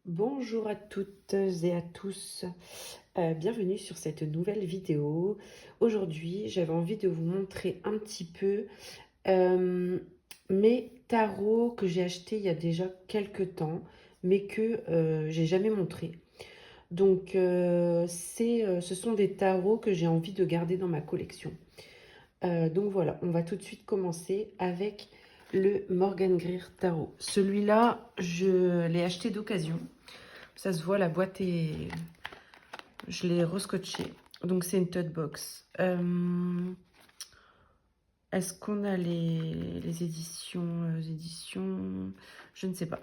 Bonjour à toutes et à tous, bienvenue sur cette nouvelle vidéo. Aujourd'hui, j'avais envie de vous montrer un petit peu euh, mes tarots que j'ai achetés il y a déjà quelques temps, mais que j'ai jamais montré. Donc, ce sont des tarots que j'ai envie de garder dans ma collection. Donc voilà, on va tout de suite commencer avec le Morgan Greer Tarot. Celui-là, je l'ai acheté d'occasion. Ça se voit, la boîte est... Je l'ai rescotché. Donc c'est une tote box. Est-ce qu'on a les éditions? Je ne sais pas.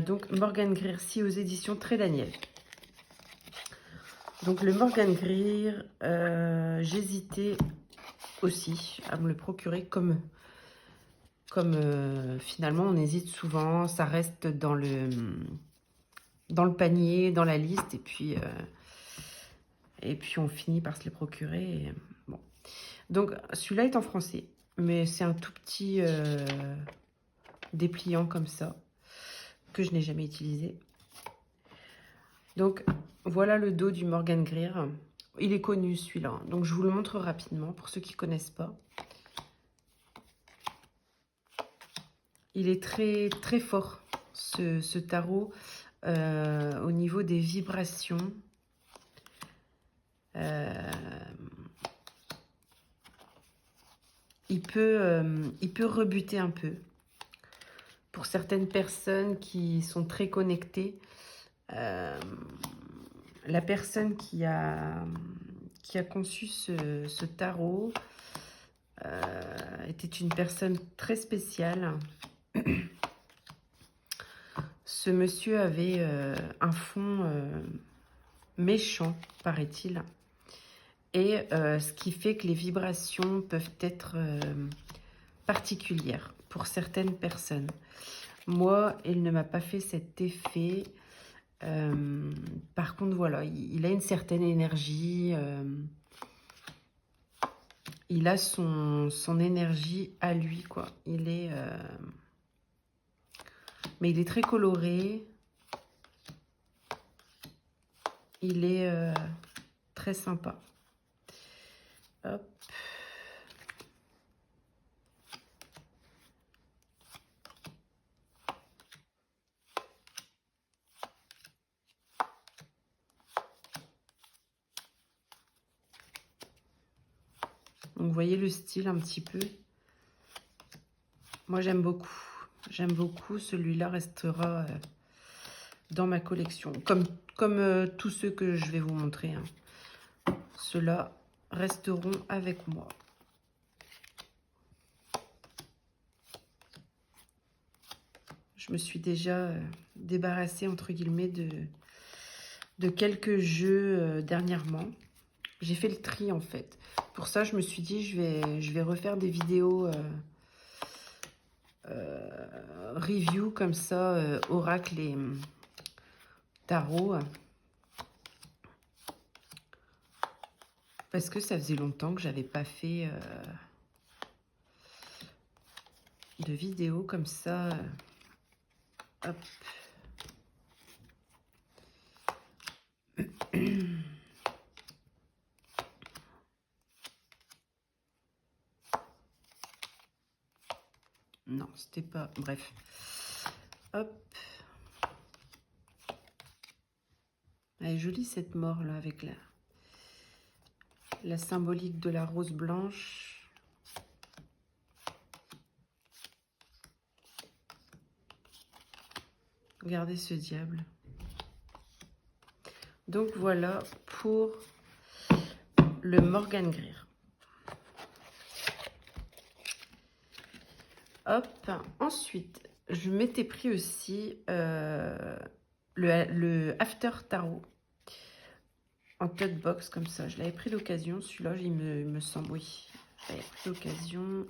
Donc Morgan Greer, si aux éditions Très Daniel. Donc le Morgan Greer, j'hésitais aussi à me le procurer comme finalement on hésite souvent. Ça reste dans le panier, dans la liste et puis on finit par se les procurer. Bon. Donc celui-là est en français, mais c'est un tout petit dépliant comme ça, que je n'ai jamais utilisé. Donc voilà le dos du Morgan Greer. Il est connu celui-là, donc je vous le montre rapidement pour ceux qui ne connaissent pas. Il est très, très fort, ce tarot, au niveau des vibrations. Il peut rebuter un peu. Pour certaines personnes qui sont très connectées, la personne qui a conçu ce tarot était une personne très spéciale. Ce monsieur avait un fond méchant, paraît-il. Et ce qui fait que les vibrations peuvent être particulières pour certaines personnes. Moi, il ne m'a pas fait cet effet. Par contre, voilà, il a une certaine énergie. Il a son énergie à lui, quoi. Il est... mais il est très coloré. Il est très sympa. Hop. Donc, vous voyez le style un petit peu. Moi, j'aime beaucoup. J'aime beaucoup. Celui-là restera dans ma collection. Comme tous ceux que je vais vous montrer. Hein. Ceux-là resteront avec moi. Je me suis déjà débarrassée, entre guillemets, de quelques jeux dernièrement. J'ai fait le tri, en fait. Pour ça, je me suis dit, je vais refaire des vidéos review comme ça, oracle et tarot. Parce que ça faisait longtemps que j'avais pas fait de vidéos comme ça. Hop. Non, c'était pas... Bref. Hop. Elle est jolie cette mort là avec la symbolique de la rose blanche. Regardez ce diable. Donc voilà pour le Morgan Greer. Hop. Ensuite, je m'étais pris aussi le After Tarot en tote box comme ça. Je l'avais pris d'occasion. Celui-là, il me semble, oui. Je l'avais pris d'occasion.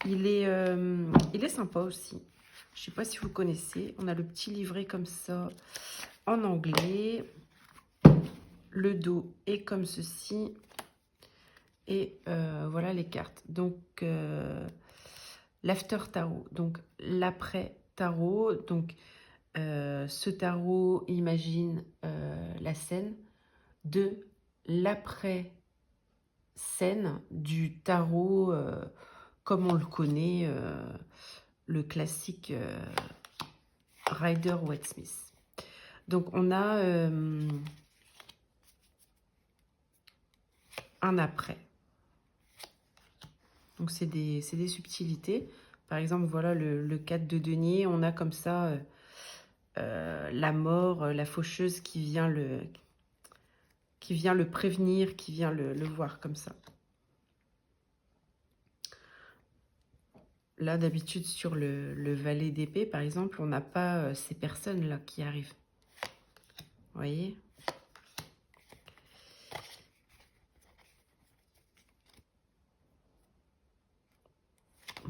Il est sympa aussi. Je ne sais pas si vous connaissez. On a le petit livret comme ça en anglais. Le dos est comme ceci. Et voilà les cartes. Donc, l'after tarot. Donc, l'après tarot. Donc, Ce tarot imagine la scène de l'après-scène du tarot comme on le connaît, le classique Rider-Waite-Smith. Donc on a un après. Donc c'est des subtilités. Par exemple, voilà le 4 de denier, on a comme ça la mort, la faucheuse qui vient le prévenir, qui vient le voir comme ça. Là, d'habitude, sur le valet d'épée, par exemple, on n'a pas ces personnes-là qui arrivent. Vous voyez?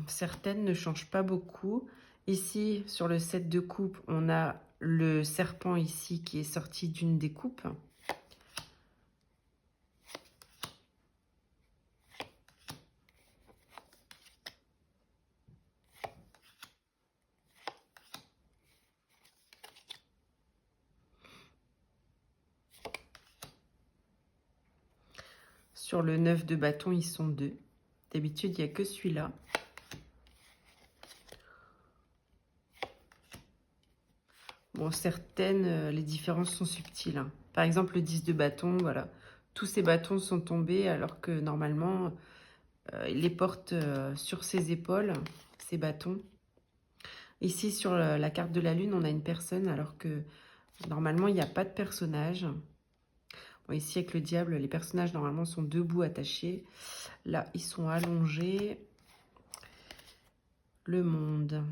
Certaines ne changent pas beaucoup. Ici, sur le 7 de coupe, on a le serpent ici qui est sorti d'une des coupes. Sur le 9 de bâton, ils sont deux. D'habitude, il n'y a que celui-là. Bon, certaines, les différences sont subtiles, hein. Par exemple, le 10 de bâton, voilà. Tous ces bâtons sont tombés alors que normalement, il les porte sur ses épaules, ces bâtons. Ici, sur la carte de la lune, on a une personne alors que normalement, il n'y a pas de personnage. Bon, ici, avec le diable, les personnages, normalement, sont debout, attachés. Là, ils sont allongés. Le monde.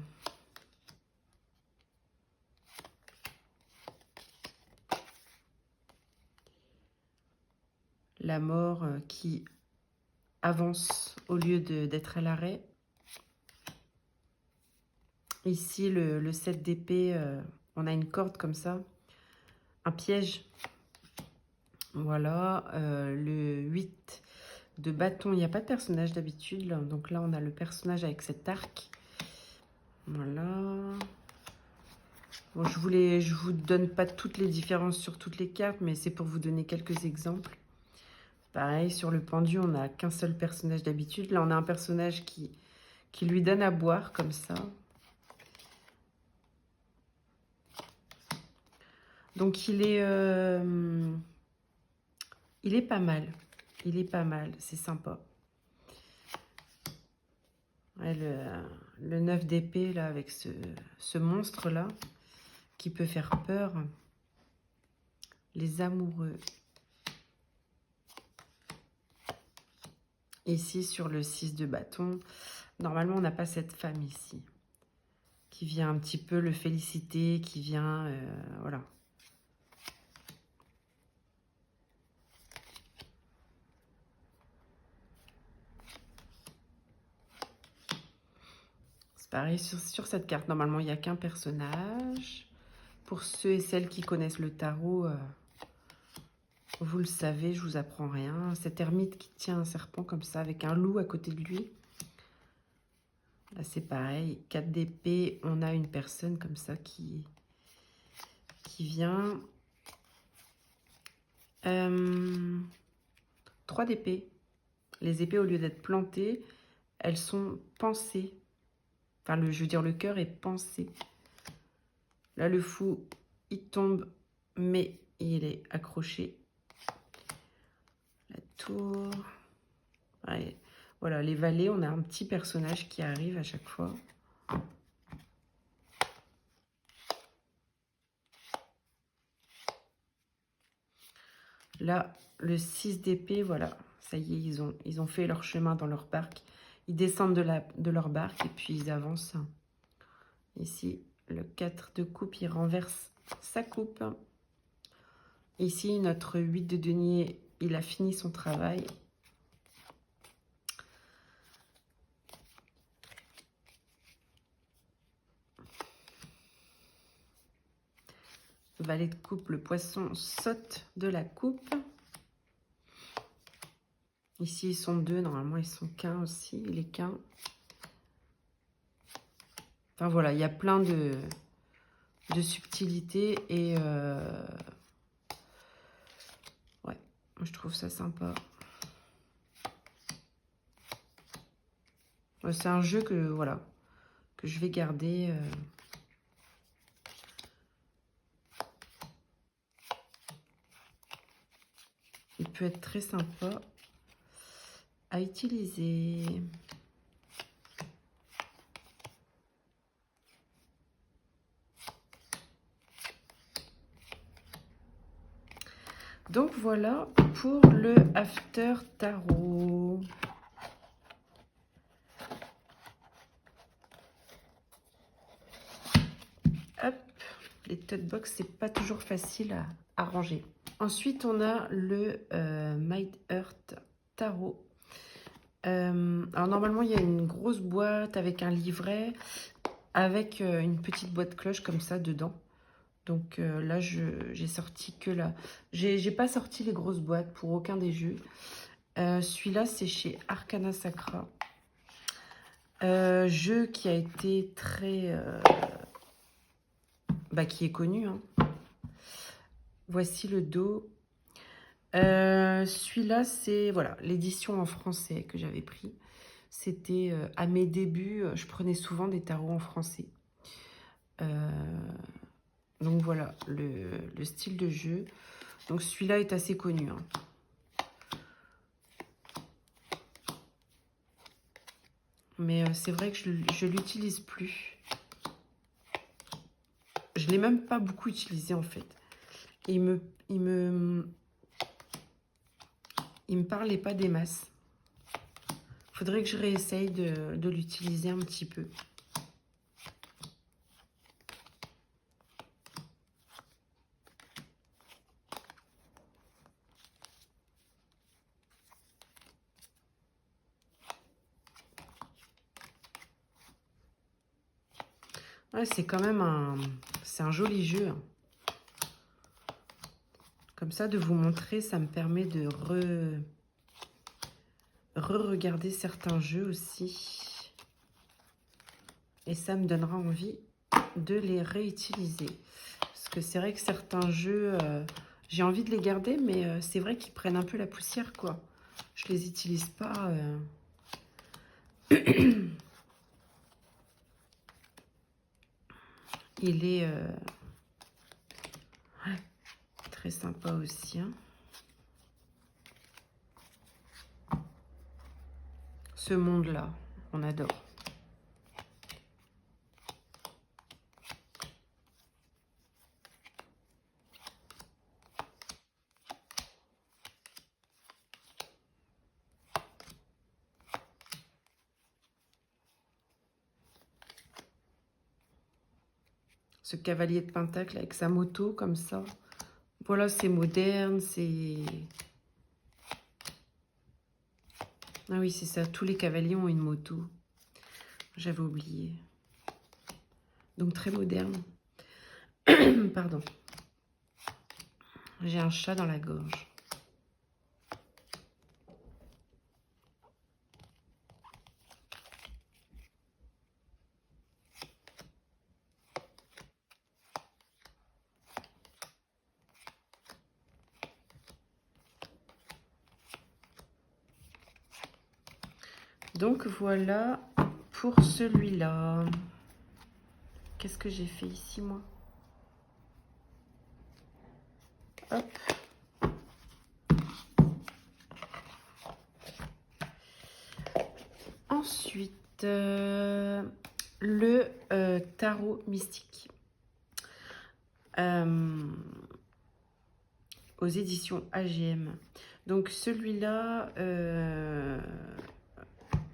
La mort qui avance au lieu d'être à l'arrêt. Ici, le 7 d'épée, on a une corde comme ça. Un piège. Voilà. Le 8 de bâton, il n'y a pas de personnage d'habitude. Donc là, on a le personnage avec cet arc. Voilà. Bon, je vous donne pas toutes les différences sur toutes les cartes, mais c'est pour vous donner quelques exemples. Pareil, sur le pendu, on n'a qu'un seul personnage d'habitude. Là, on a un personnage qui lui donne à boire, comme ça. Donc, il est pas mal. Il est pas mal, c'est sympa. Ouais, le 9 d'épée, là, avec ce monstre-là, qui peut faire peur. Les amoureux. Ici, sur le 6 de bâton, normalement, on n'a pas cette femme ici, qui vient un petit peu le féliciter, qui vient, voilà. C'est pareil, sur cette carte, normalement, il n'y a qu'un personnage. Pour ceux et celles qui connaissent le tarot, vous le savez, je vous apprends rien. Cet ermite qui tient un serpent comme ça, avec un loup à côté de lui. Là, c'est pareil. 4 d'épée, on a une personne comme ça qui vient. 3 d'épée. Les épées, au lieu d'être plantées, elles sont pensées. Enfin, je veux dire, le cœur est pensé. Là, le fou, il tombe, mais il est accroché. La tour. Ouais. Voilà, les valets, on a un petit personnage qui arrive à chaque fois. Là, le 6 d'épée, voilà, ça y est, ils ont fait leur chemin dans leur barque. Ils descendent de leur barque et puis ils avancent. Ici, le 4 de coupe, il renverse sa coupe. Ici, notre 8 de denier, il a fini son travail. Valet de coupe, le poisson saute de la coupe. Ici, ils sont deux. Normalement, ils sont qu'un aussi. Il est qu'un. Enfin, voilà, il y a plein de de subtilité et ouais, je trouve ça sympa. C'est un jeu que voilà, que je vais garder. Il peut être très sympa à utiliser. Donc voilà pour le After Tarot. Hop, les tote box, c'est pas toujours facile à ranger. Ensuite, on a le Might Earth Tarot. Alors normalement, il y a une grosse boîte avec un livret, avec une petite boîte cloche comme ça dedans. Donc là, j'ai sorti que là. J'ai pas sorti les grosses boîtes pour aucun des jeux. Celui-là, c'est chez Arcana Sacra. Jeu qui a été très... qui est connu. Hein. Voici le dos. Celui-là, c'est voilà l'édition en français que j'avais pris. C'était à mes débuts, je prenais souvent des tarots en français. Donc voilà, le style de jeu. Donc celui-là est assez connu. Hein. Mais c'est vrai que je ne l'utilise plus. Je ne l'ai même pas beaucoup utilisé en fait. Et il me parlait pas des masses. Faudrait que je réessaye de l'utiliser un petit peu. Ouais, c'est quand même un joli jeu. Hein. Comme ça, de vous montrer, ça me permet de re-regarder certains jeux aussi. Et ça me donnera envie de les réutiliser. Parce que c'est vrai que certains jeux, j'ai envie de les garder, mais c'est vrai qu'ils prennent un peu la poussière, quoi. Je les utilise pas. Il est ouais, très sympa aussi. Hein. Ce monde-là, on adore. Ce cavalier de pentacle avec sa moto comme ça. Voilà, c'est moderne, c'est... Ah oui, c'est ça, tous les cavaliers ont une moto. J'avais oublié. Donc très moderne. Pardon. J'ai un chat dans la gorge. Donc voilà pour celui-là. Qu'est-ce que j'ai fait ici, moi? Hop. Ensuite, le tarot mystique. Aux éditions AGM. Donc celui-là,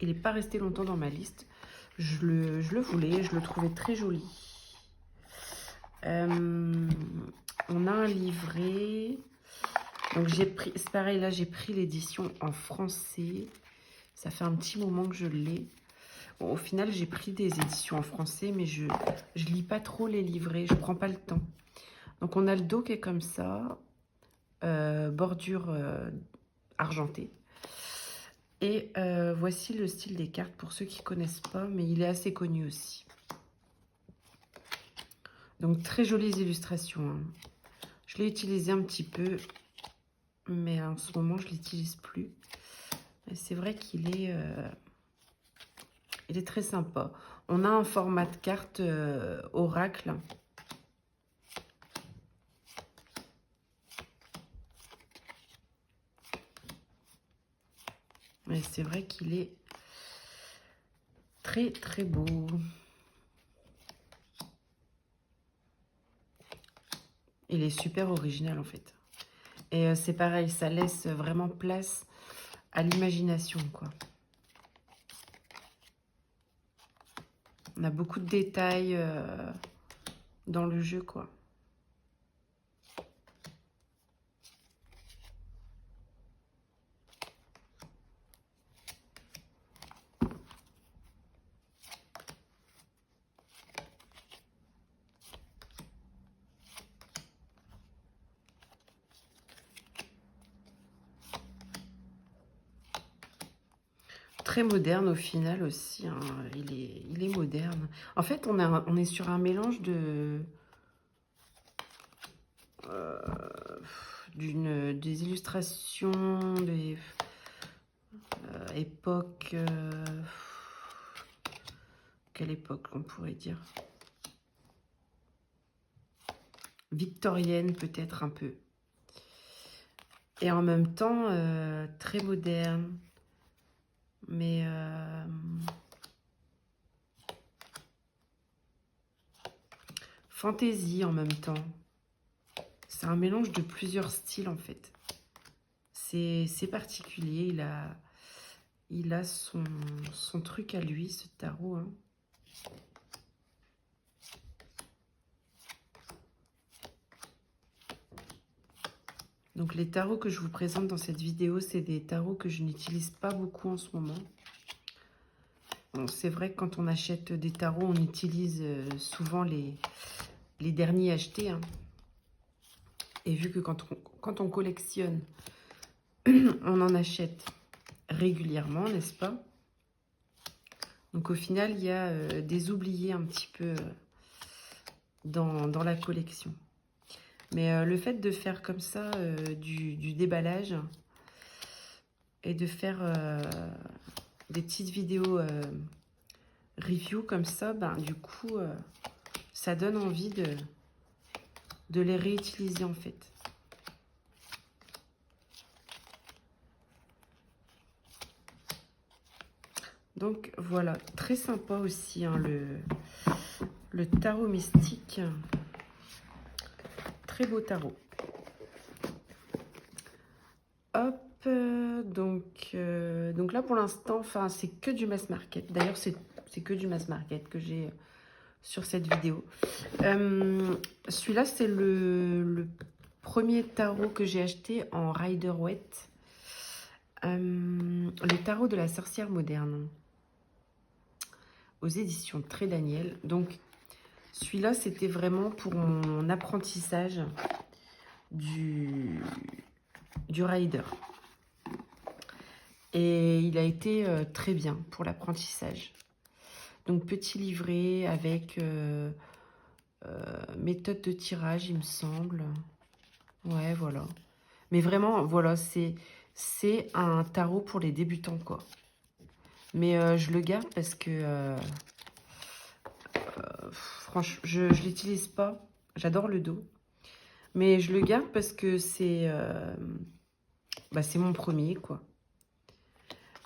il n'est pas resté longtemps dans ma liste. Je le voulais, je le trouvais très joli. On a un livret. Donc j'ai pris, c'est pareil, là j'ai pris l'édition en français. Ça fait un petit moment que je l'ai. Bon, au final, j'ai pris des éditions en français, mais je lis pas trop les livrets, je prends pas le temps. Donc on a le dos qui est comme ça, bordure argentée. Et voici le style des cartes pour ceux qui connaissent pas, mais il est assez connu aussi. Donc, très jolies illustrations, hein. Je l'ai utilisé un petit peu, mais en ce moment, je ne l'utilise plus. C'est vrai il est très sympa. On a un format de carte oracle. Mais c'est vrai qu'il est très très beau. Il est super original en fait. Et c'est pareil, ça laisse vraiment place à l'imagination, quoi. On a beaucoup de détails dans le jeu, quoi. Très moderne au final aussi, hein. Il est moderne. En fait, on est sur un mélange des illustrations, des époques... quelle époque on pourrait dire? Victorienne peut-être un peu. Et en même temps, très moderne. Mais fantaisie en même temps. C'est un mélange de plusieurs styles en fait. C'est particulier. Il a son truc à lui, ce tarot, hein. Donc les tarots que je vous présente dans cette vidéo, c'est des tarots que je n'utilise pas beaucoup en ce moment. Bon, c'est vrai que quand on achète des tarots, on utilise souvent les derniers achetés, hein. Et vu que quand on collectionne, on en achète régulièrement, n'est-ce pas? Donc au final, il y a des oubliés un petit peu dans la collection. Mais le fait de faire comme ça du déballage et de faire des petites vidéos review comme ça, ben, du coup, ça donne envie de les réutiliser en fait. Donc voilà, très sympa aussi, hein, le tarot mystique. Très beau tarot. Hop, donc là pour l'instant, enfin c'est que du mass market. D'ailleurs c'est que du mass market que j'ai sur cette vidéo. Celui-là c'est le premier tarot que j'ai acheté en Rider-Waite. Le tarot de la sorcière moderne. Aux éditions Très Daniel. Donc celui-là c'était vraiment pour mon apprentissage du Rider. Et il a été très bien pour l'apprentissage. Donc petit livret avec méthode de tirage, il me semble. Ouais, voilà. Mais vraiment, voilà, c'est un tarot pour les débutants, quoi. Mais je le garde parce que, franchement, je ne l'utilise pas. J'adore le dos. Mais je le garde parce que c'est mon premier, quoi.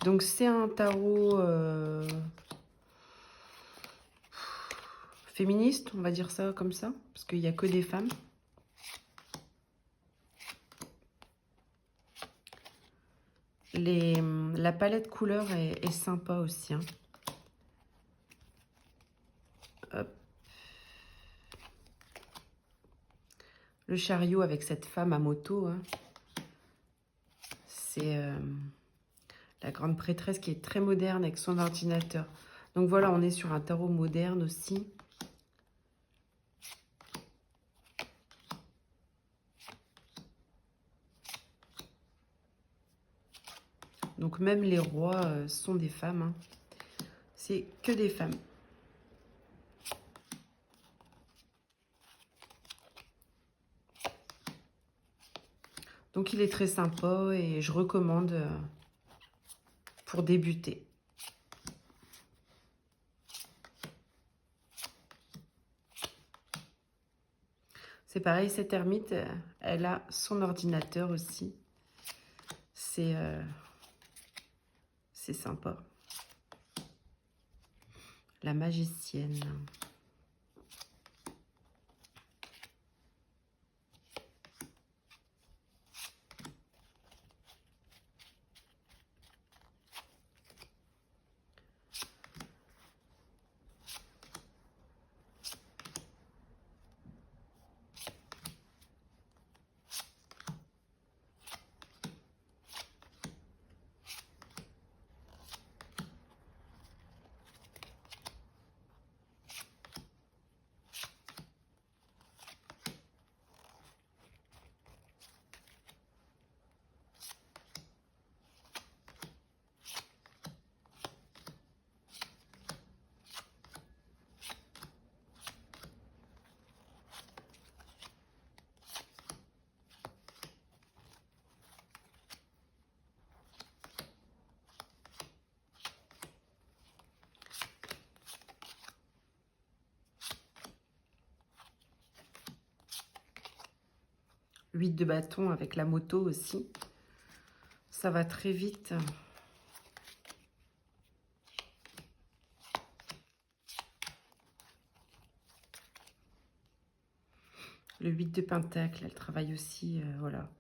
Donc c'est un tarot féministe, on va dire ça comme ça, parce qu'il n'y a que des femmes. La palette couleur est sympa aussi, hein. Hop. Le chariot avec cette femme à moto, hein. C'est la grande prêtresse qui est très moderne avec son ordinateur. Donc voilà, on est sur un tarot moderne aussi. Donc même les rois sont des femmes, hein. C'est que des femmes. Donc il est très sympa et je recommande pour débuter. C'est pareil, cette ermite, elle a son ordinateur aussi. C'est sympa. La magicienne. L'huile de bâton avec la moto aussi. Ça va très vite. Le 8 de pentacle, elle travaille aussi, voilà,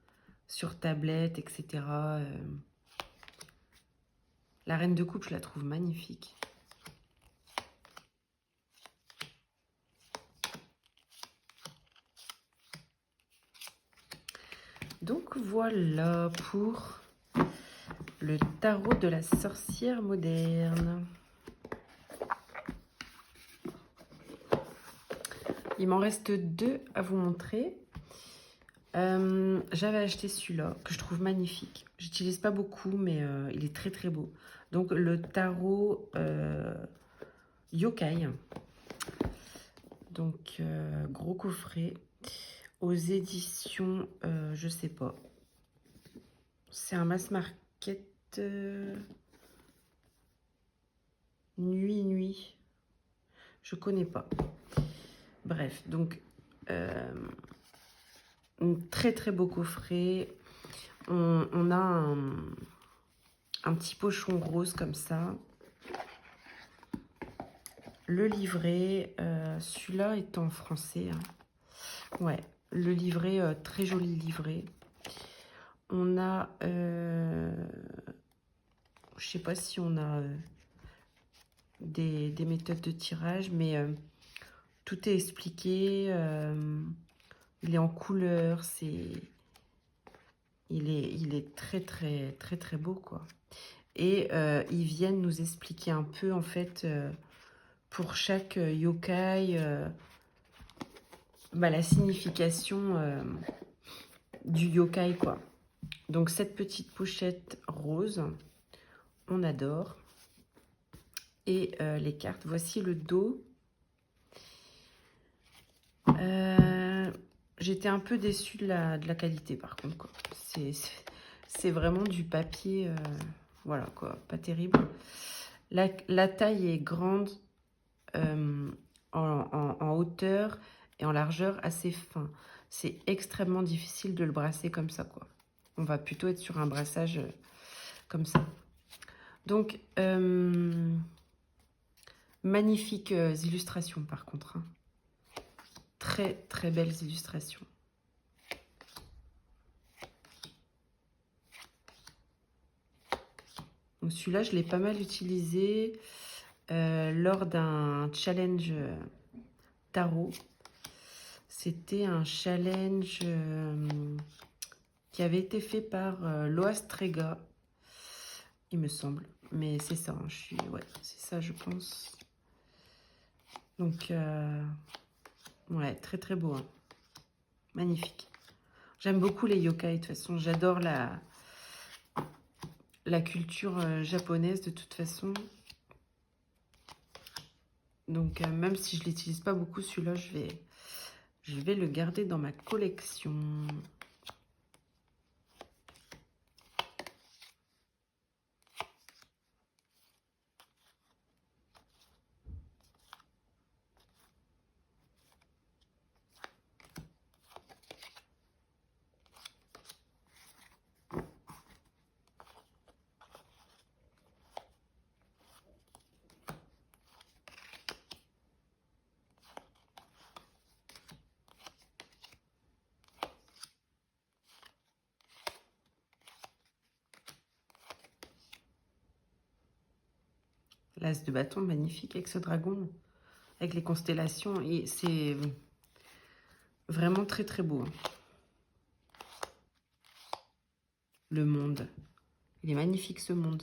sur tablette, etc. La reine de coupe, je la trouve magnifique. Donc voilà pour le tarot de la sorcière moderne. Il m'en reste 2 à vous montrer. J'avais acheté celui-là, que je trouve magnifique. J'utilise pas beaucoup, mais il est très très beau. Donc le tarot Yokai. Donc gros coffret. Aux éditions, je sais pas. C'est un mass market nuit. Je connais pas. Bref, donc un très très beau coffret. On a un petit pochon rose comme ça. Le livret, celui-là est en français. Hein. Ouais, le livret, très joli livret. On a, je sais pas si on a des méthodes de tirage, mais tout est expliqué. Il est en couleur, il est très très très très beau quoi. Et ils viennent nous expliquer un peu en fait pour chaque yokai la signification du yokai quoi. Donc cette petite pochette rose, on adore. Et les cartes, voici le dos. J'étais un peu déçue de la qualité par contre quoi. C'est vraiment du papier, voilà quoi, pas terrible. La taille est grande en hauteur et en largeur assez fin. C'est extrêmement difficile de le brasser comme ça quoi. On va plutôt être sur un brassage comme ça. Donc, magnifiques illustrations par contre. Hein. Très très belles illustrations. Donc celui-là, je l'ai pas mal utilisé lors d'un challenge tarot. C'était un challenge qui avait été fait par Loastrega, il me semble. Mais c'est ça, hein, ouais, c'est ça, je pense. Donc, ouais, très très beau. Hein. Magnifique. J'aime beaucoup les yokai, de toute façon. J'adore la culture japonaise, de toute façon. Donc, même si je ne l'utilise pas beaucoup, celui-là, je vais le garder dans ma collection. L'as de bâton, magnifique avec ce dragon, avec les constellations. Et c'est vraiment très très beau. Le monde. Il est magnifique ce monde.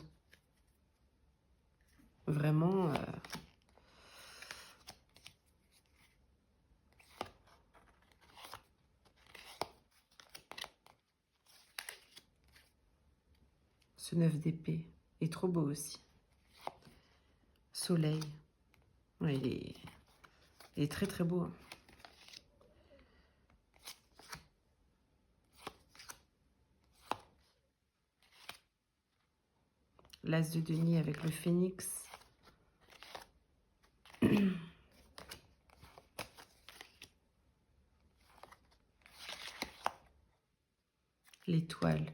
Vraiment. Ce 9 d'épée est trop beau aussi. Soleil. Ouais, il est très très beau. L'as de denier avec le phénix. L'étoile.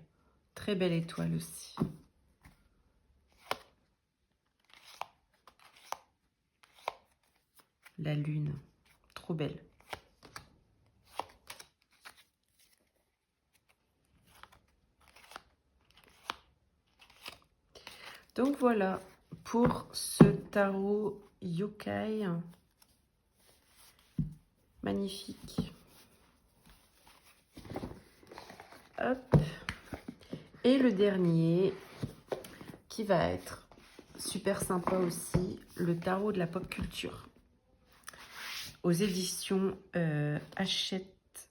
Très belle étoile aussi. La lune. Trop belle. Donc voilà pour ce tarot yokai. Magnifique. Hop. Et le dernier qui va être super sympa aussi, le tarot de la pop culture. Aux éditions Hachette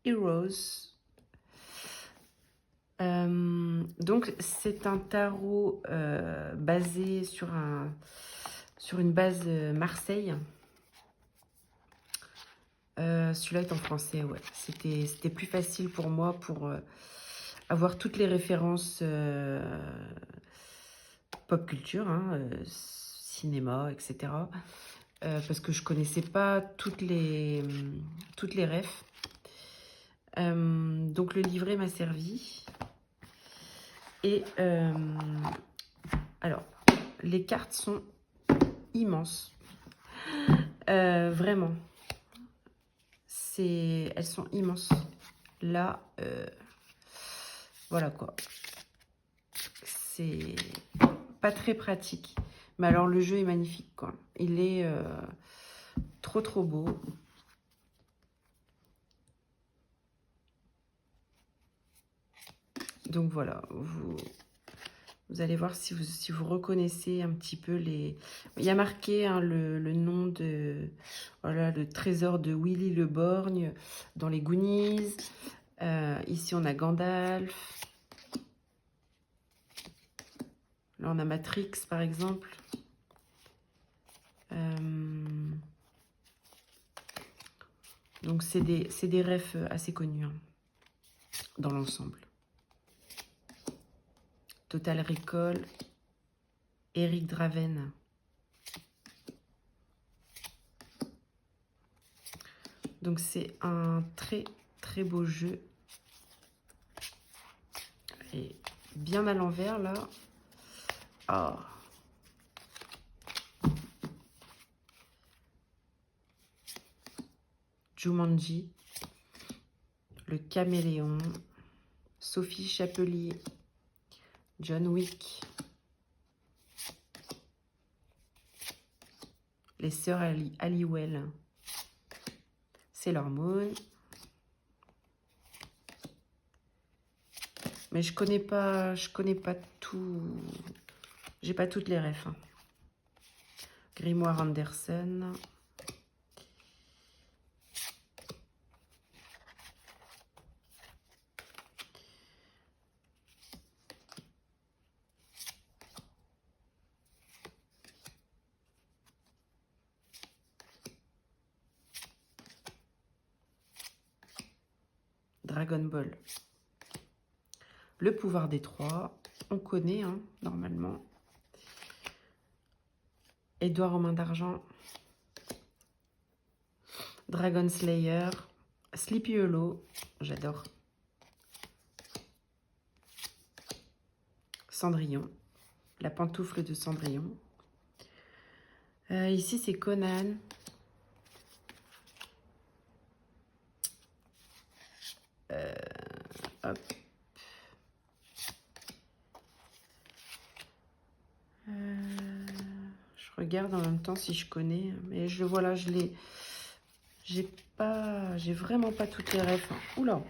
Heroes. Donc c'est un tarot basé sur une base Marseille. Celui-là est en français, ouais. C'était plus facile pour moi pour avoir toutes les références pop culture, hein, cinéma, etc. Parce que je connaissais pas toutes les refs. Donc le livret m'a servi. Et alors, les cartes sont immenses. Vraiment. Elles sont immenses. Là, voilà quoi. C'est pas très pratique. Mais alors, le jeu est magnifique, quoi. Il est trop, trop beau. Donc voilà, vous allez voir si vous reconnaissez un petit peu les... Il y a marqué hein, le nom de... Voilà, le trésor de Willy le Borgne dans les Goonies. Ici, on a Gandalf. Là, on a Matrix, par exemple. Donc, c'est des refs assez connus hein, dans l'ensemble. Total Recall. Eric Draven. Donc, c'est un très, très beau jeu. Et bien à l'envers, là. Oh. Jumanji, Le Caméléon, Sophie Chapelier, John Wick, Les Sœurs Halliwell, Sailor Moon. Mais je connais pas tout. J'ai pas toutes les refs. Hein. Grimoire Anderson. Dragon Ball. Le pouvoir des trois. On connaît, hein, normalement. Édouard aux mains d'argent. Dragon Slayer. Sleepy Hollow. J'adore. Cendrillon. La pantoufle de Cendrillon. Ici, c'est Conan. Hop. regarde en même temps si je connais. Mais voilà, j'ai vraiment pas toutes les rêves. Oula,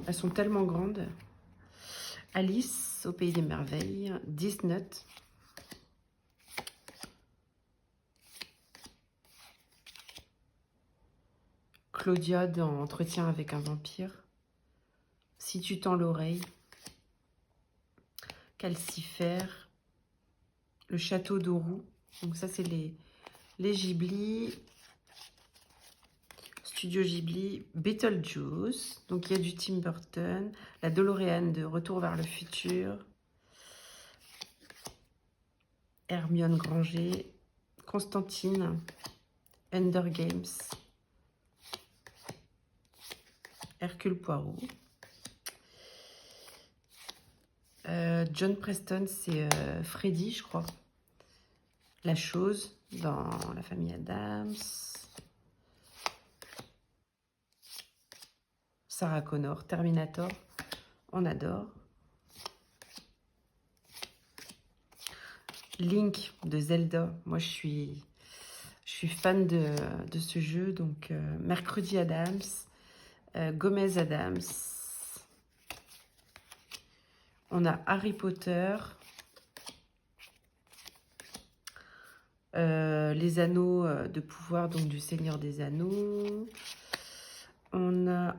elles sont tellement grandes. Alice au pays des merveilles, Disney. Claudia dans Entretien avec un vampire. Si tu tends l'oreille. Calcifère. Le château d'Orou. Donc ça, c'est les Ghibli. Studio Ghibli. Beetlejuice. Donc il y a du Tim Burton. La DeLorean de Retour vers le futur. Hermione Granger. Constantine. Hunger Games. Hercule Poirot. John Preston, c'est Freddy, je crois. La chose dans la famille Adams. Sarah Connor, Terminator, on adore. Link de Zelda, moi je suis fan de ce jeu. Donc Mercredi Adams, Gomez Adams. On a Harry Potter. Les anneaux de pouvoir, donc du Seigneur des Anneaux. On a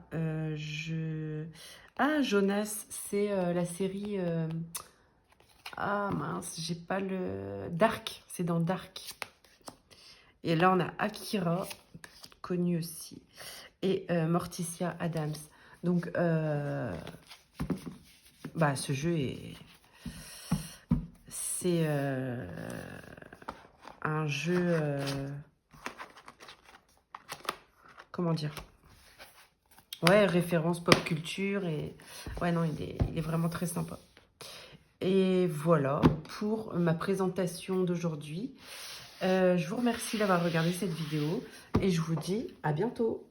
Jonas, c'est la série ah mince, j'ai pas le Dark, c'est dans Dark. Et là on a Akira, connu aussi, et Morticia Adams. Donc ce jeu c'est un jeu comment dire, ouais, référence pop culture. Et ouais, non, il est vraiment très sympa. Et voilà pour ma présentation d'aujourd'hui. Je vous remercie d'avoir regardé cette vidéo et je vous dis à bientôt.